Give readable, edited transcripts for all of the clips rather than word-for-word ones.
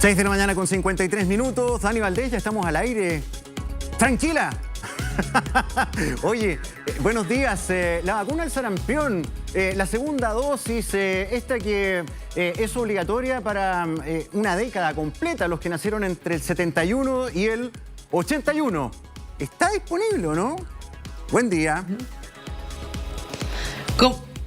6 de la mañana con 53 minutos. Dani Valdés, ya estamos al aire. ¡Tranquila! Oye, buenos días. La vacuna del sarampión, la segunda dosis, esta que es obligatoria para una década completa, los que nacieron entre el 71 y el 81. ¿Está disponible o no? Buen día.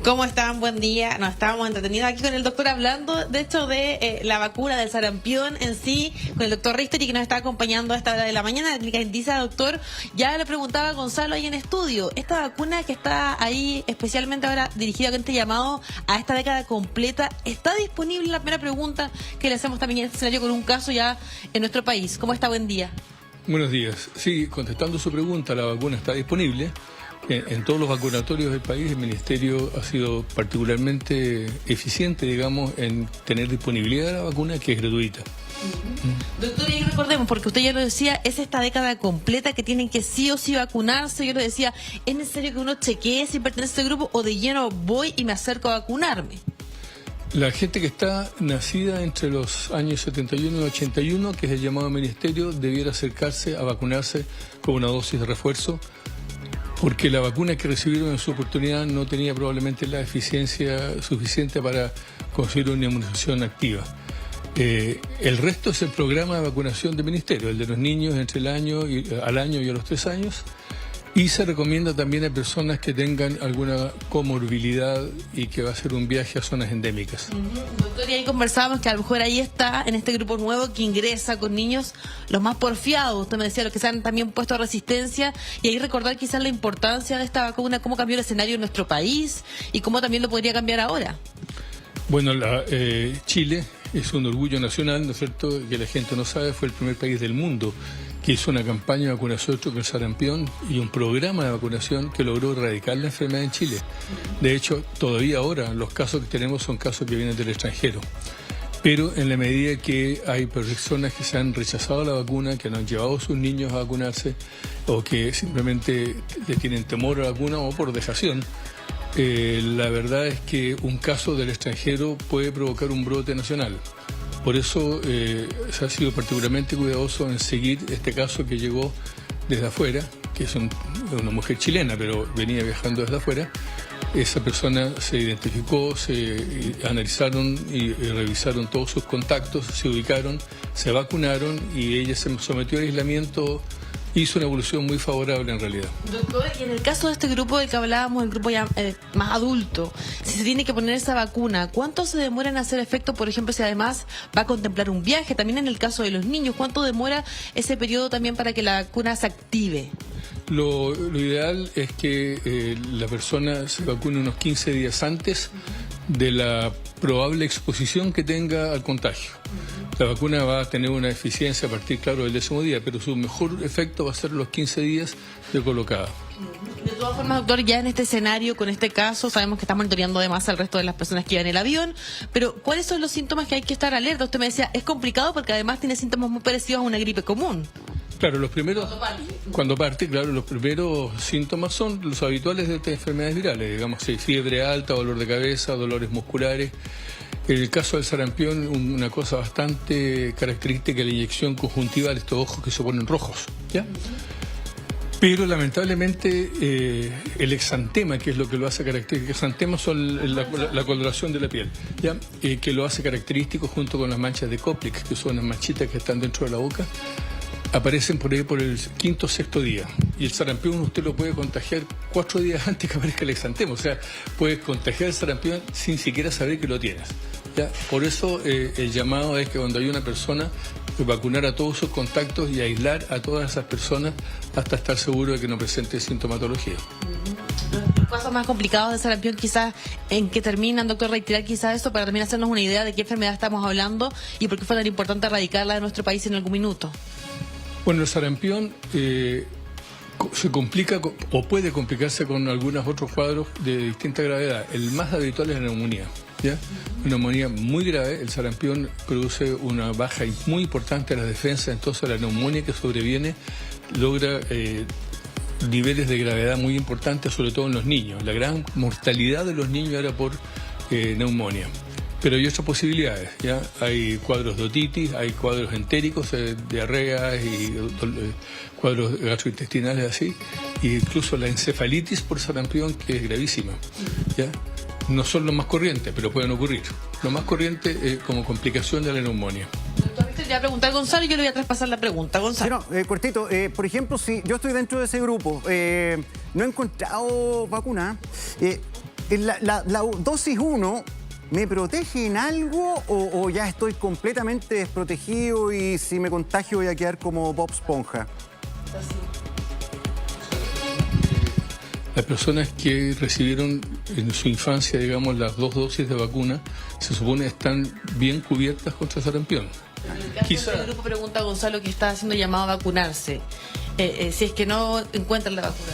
¿Cómo están? Buen día. Nos estábamos entretenidos aquí con el doctor hablando, de hecho, de la vacuna del sarampión en sí, con el doctor Richter, que nos está acompañando a esta hora de la mañana. La clínica Indisa, doctor, ya le preguntaba a Gonzalo ahí en estudio, esta vacuna que está ahí especialmente ahora dirigida con este llamado a esta década completa, ¿está disponible? La primera pregunta que le hacemos también en este escenario con un caso ya en nuestro país. ¿Cómo está? Buen día. Buenos días. Sí, contestando su pregunta, la vacuna está disponible. En todos los vacunatorios del país, el Ministerio ha sido particularmente eficiente, digamos, en tener disponibilidad de la vacuna, que es gratuita. Doctor, y recordemos, porque usted ya lo decía, es esta década completa que tienen que sí o sí vacunarse. Yo lo decía, ¿es necesario que uno chequee si pertenece a este grupo o de lleno voy y me acerco a vacunarme? La gente que está nacida entre los años 71 y 81, que es el llamado ministerio, debiera acercarse a vacunarse con una dosis de refuerzo, porque la vacuna que recibieron en su oportunidad no tenía probablemente la eficiencia suficiente para conseguir una inmunización activa. El resto es el programa de vacunación del Ministerio, el de los niños entre al año y a los 3 años, y se recomienda también a personas que tengan alguna comorbilidad y que va a ser un viaje a zonas endémicas. Doctor, y ahí conversábamos que a lo mejor ahí está, en este grupo nuevo que ingresa con niños los más porfiados, usted me decía, los que se han también puesto a resistencia, y ahí recordar quizás la importancia de esta vacuna, cómo cambió el escenario en nuestro país y cómo también lo podría cambiar ahora. Bueno, Chile es un orgullo nacional, ¿no es cierto?, que la gente no sabe, fue el primer país del mundo que hizo una campaña de vacunación contra el sarampión y un programa de vacunación que logró erradicar la enfermedad en Chile. De hecho, todavía ahora los casos que tenemos son casos que vienen del extranjero. Pero en la medida que hay personas que se han rechazado la vacuna, que no han llevado a sus niños a vacunarse o que simplemente le tienen temor a la vacuna o por dejación, la verdad es que un caso del extranjero puede provocar un brote nacional. Por eso se ha sido particularmente cuidadoso en seguir este caso que llegó desde afuera, que es una mujer chilena, pero venía viajando desde afuera. Esa persona se identificó, se analizaron y revisaron todos sus contactos, se ubicaron, se vacunaron y ella se sometió al aislamiento. Hizo una evolución muy favorable en realidad. Doctor, y en el caso de este grupo del que hablábamos, el grupo ya más adulto, si se tiene que poner esa vacuna, ¿cuánto se demora en hacer efecto? Por ejemplo, si además va a contemplar un viaje, también en el caso de los niños, ¿cuánto demora ese periodo también para que la vacuna se active? Lo ideal es que la persona se vacune unos 15 días antes de la probable exposición que tenga al contagio. La vacuna va a tener una eficiencia a partir, claro, del 10º día, pero su mejor efecto va a ser los 15 días de colocada. De todas formas, doctor, ya en este escenario, con este caso, sabemos que está monitoreando además al resto de las personas que iban en el avión, pero ¿cuáles son los síntomas que hay que estar alerta? Usted me decía, es complicado porque además tiene síntomas muy parecidos a una gripe común. Claro, cuando parte, claro, los primeros síntomas son los habituales de estas enfermedades virales, digamos, fiebre alta, dolor de cabeza, dolores musculares. En el caso del sarampión, una cosa bastante característica es la inyección conjuntiva de estos ojos que se ponen rojos, ¿ya? Pero lamentablemente el exantema, que es lo que lo hace característico, el exantema son la coloración de la piel, ¿ya? Que lo hace característico junto con las manchas de Koplik, que son las manchitas que están dentro de la boca, aparecen por ahí por el 5º o 6º día. Y el sarampión usted lo puede contagiar 4 días antes que aparezca el exantema. O sea, puede contagiar el sarampión sin siquiera saber que lo tienes, ¿ya? Por eso el llamado es que cuando hay una persona, vacunar a todos sus contactos y aislar a todas esas personas hasta estar seguro de que no presente sintomatología. Los casos más complicados de sarampión, quizás, ¿en qué terminan, doctor? Reiterar quizás esto para también hacernos una idea de qué enfermedad estamos hablando y por qué fue tan importante erradicarla de nuestro país en algún minuto. Bueno, el sarampión se complica o puede complicarse con algunos otros cuadros de distinta gravedad. El más habitual es la neumonía, ¿ya? Una neumonía muy grave. El sarampión produce una baja muy importante de la defensa, entonces la neumonía que sobreviene logra niveles de gravedad muy importantes, sobre todo en los niños. La gran mortalidad de los niños era por neumonía. Pero hay otras posibilidades, ¿ya? Hay cuadros de otitis, hay cuadros entéricos, diarreas y cuadros gastrointestinales así, e incluso la encefalitis por sarampión, que es gravísima, ¿ya? No son los más corrientes, pero pueden ocurrir. Lo más corriente es como complicación de la neumonía. Doctor, le voy a preguntar a Gonzalo y yo le voy a traspasar la pregunta. Gonzalo. Bueno, cortito, por ejemplo, si yo estoy dentro de ese grupo, no he encontrado vacuna, la dosis 1... ¿me protege en algo o ya estoy completamente desprotegido y si me contagio voy a quedar como Bob Esponja? Las personas que recibieron en su infancia, digamos, las 2 dosis de vacuna, se supone están bien cubiertas contra sarampión. Quizá el grupo pregunta a Gonzalo que está haciendo llamado a vacunarse. Si es que no encuentran la vacuna.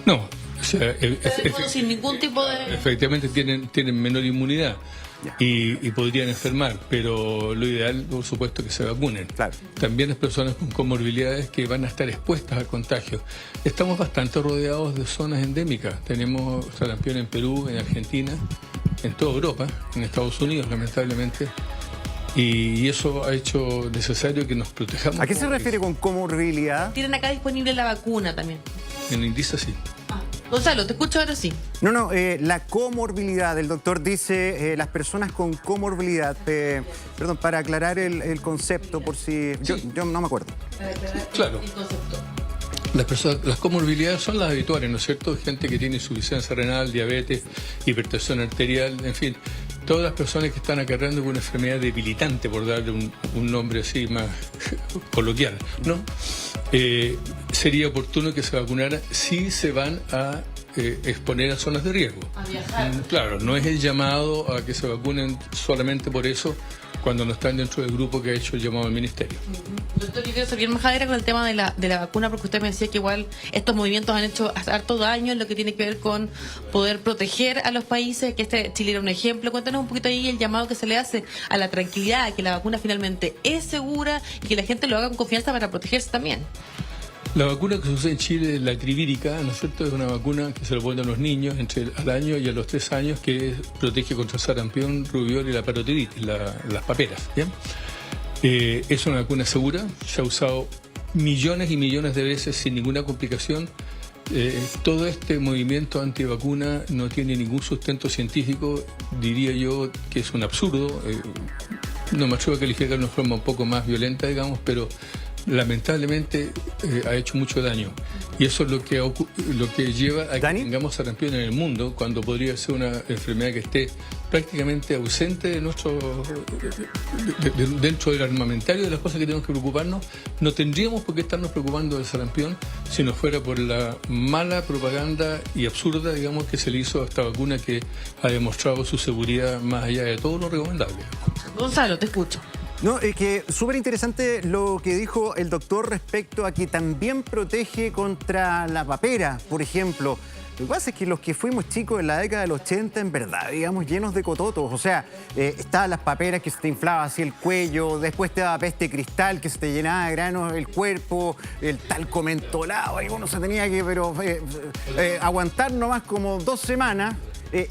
No. O sea, sin ningún tipo de... Efectivamente tienen menor inmunidad y podrían enfermar, pero lo ideal, por supuesto, que se vacunen. Claro. También las personas con comorbilidades que van a estar expuestas al contagio. Estamos bastante rodeados de zonas endémicas. Tenemos sarampión en Perú, en Argentina, en toda Europa, en Estados Unidos, lamentablemente. Y eso ha hecho necesario que nos protejamos. ¿A qué se refiere con comorbilidad? Tienen acá disponible la vacuna también. En Indisa sí. Gonzalo, te escucho ahora sí. No, la comorbilidad, el doctor dice las personas con comorbilidad, perdón, para aclarar el concepto por si... Sí. Yo no me acuerdo. Claro. El concepto. Las comorbilidades son las habituales, ¿no es cierto? Gente que tiene insuficiencia renal, diabetes, hipertensión arterial, en fin, todas las personas que están acarreando con una enfermedad debilitante, por darle un nombre así más coloquial, ¿no? Sería oportuno que se vacunara si se van a exponer a zonas de riesgo. A viajar. Claro, no es el llamado a que se vacunen solamente por eso cuando no están dentro del grupo que ha hecho el llamado al ministerio. Doctor, yo quiero ser bien majadera con el tema de la vacuna, porque usted me decía que igual estos movimientos han hecho harto daño en lo que tiene que ver con poder proteger a los países, que Chile era un ejemplo. Cuéntanos un poquito ahí el llamado que se le hace a la tranquilidad, a que la vacuna finalmente es segura y que la gente lo haga con confianza para protegerse también. La vacuna que se usa en Chile, la trivírica, ¿no es cierto? Es una vacuna que se lo ponen a los niños al año y a los 3 años, que protege contra sarampión, rubiola y la parotiditis, las paperas, ¿bien? Es una vacuna segura, se ha usado millones y millones de veces sin ninguna complicación. Todo este movimiento antivacuna no tiene ningún sustento científico, diría yo que es un absurdo. No me atrevo a calificar de una forma un poco más violenta, digamos, pero lamentablemente ha hecho mucho daño. Y eso es lo que lleva a que tengamos sarampión en el mundo, cuando podría ser una enfermedad que esté prácticamente ausente de dentro del armamentario de las cosas que tenemos que preocuparnos. No tendríamos por qué estarnos preocupando del sarampión si no fuera por la mala propaganda y absurda, digamos, que se le hizo a esta vacuna, que ha demostrado su seguridad más allá de todo lo recomendable. Gonzalo, te escucho. No, es que súper interesante lo que dijo el doctor respecto a que también protege contra la papera, por ejemplo. Lo que pasa es que los que fuimos chicos en la década del 80, en verdad, digamos, llenos de cototos. O sea, estaban las paperas que se te inflaba así el cuello, después te daba peste cristal que se te llenaba de granos el cuerpo, el talco mentolado, y uno se tenía que aguantar nomás como 2 semanas.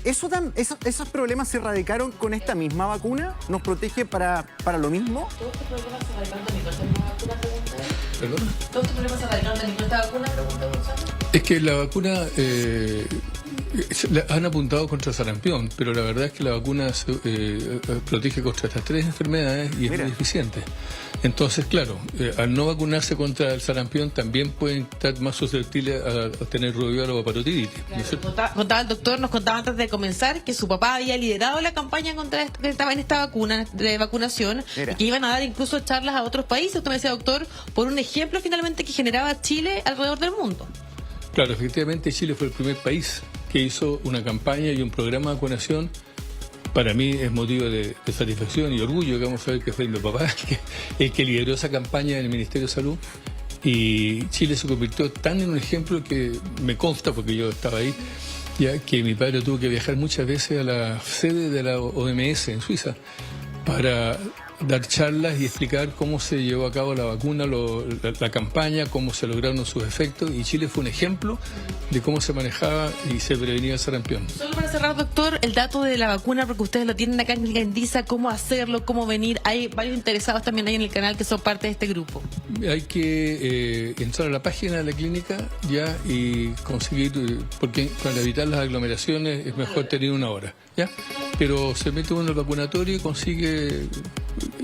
¿Esos problemas se erradicaron con esta misma vacuna? ¿Nos protege para lo mismo? ¿Todos estos problemas se erradicaron también con esta vacuna, pregunta? ¿Perdón? ¿Todos estos problemas se erradicaron también con esta vacuna, pregunta, Gonzalo? Es que la vacuna han apuntado contra sarampión, pero la verdad es que la vacuna protege contra estas 3 enfermedades y es muy eficiente. Entonces, claro, al no vacunarse contra el sarampión también pueden estar más susceptibles a tener rubiola o parotiditis. Claro, contaba el doctor, nos contaba antes de comenzar que su papá había liderado la campaña que estaba en esta vacuna de vacunación y que iban a dar incluso charlas a otros países. Usted me decía, doctor, por un ejemplo finalmente que generaba Chile alrededor del mundo. Claro, efectivamente Chile fue el primer país que hizo una campaña y un programa de vacunación. Para mí es motivo de satisfacción y orgullo que vamos a ver que fue mi papá el que lideró esa campaña en el Ministerio de Salud, y Chile se convirtió tan en un ejemplo que me consta, porque yo estaba ahí, ya que mi padre tuvo que viajar muchas veces a la sede de la OMS en Suiza para dar charlas y explicar cómo se llevó a cabo la vacuna, la campaña, cómo se lograron sus efectos, y Chile fue un ejemplo de cómo se manejaba y se prevenía el sarampión. Solo para cerrar, doctor, el dato de la vacuna, porque ustedes lo tienen acá en Clínica Indisa, cómo hacerlo, cómo venir. Hay varios interesados también ahí en el canal que son parte de este grupo. Hay que entrar a la página de la clínica ya y conseguir, porque para evitar las aglomeraciones es mejor tener una hora, ¿ya? Pero se mete uno al vacunatorio y consigue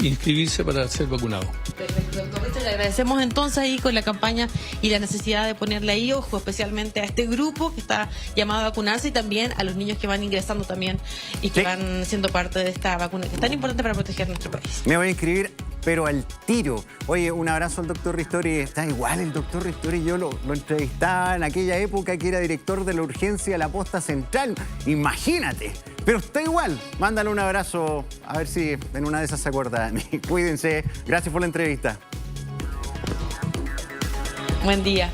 inscribirse para ser vacunado. Perfecto, doctor Richard, le agradecemos entonces ahí con la campaña y la necesidad de ponerle ahí ojo, especialmente a este grupo que está llamado a vacunarse y también a los niños que van ingresando también y que van siendo parte de esta vacuna que es tan importante para proteger nuestro país. Me voy a inscribir, pero al tiro. Oye, un abrazo al doctor Ristori. Está igual el doctor Ristori. Yo lo entrevistaba en aquella época que era director de la urgencia de la Posta Central. Imagínate. Pero está igual. Mándale un abrazo. A ver si en una de esas se acuerda de mí. Cuídense. Gracias por la entrevista. Buen día.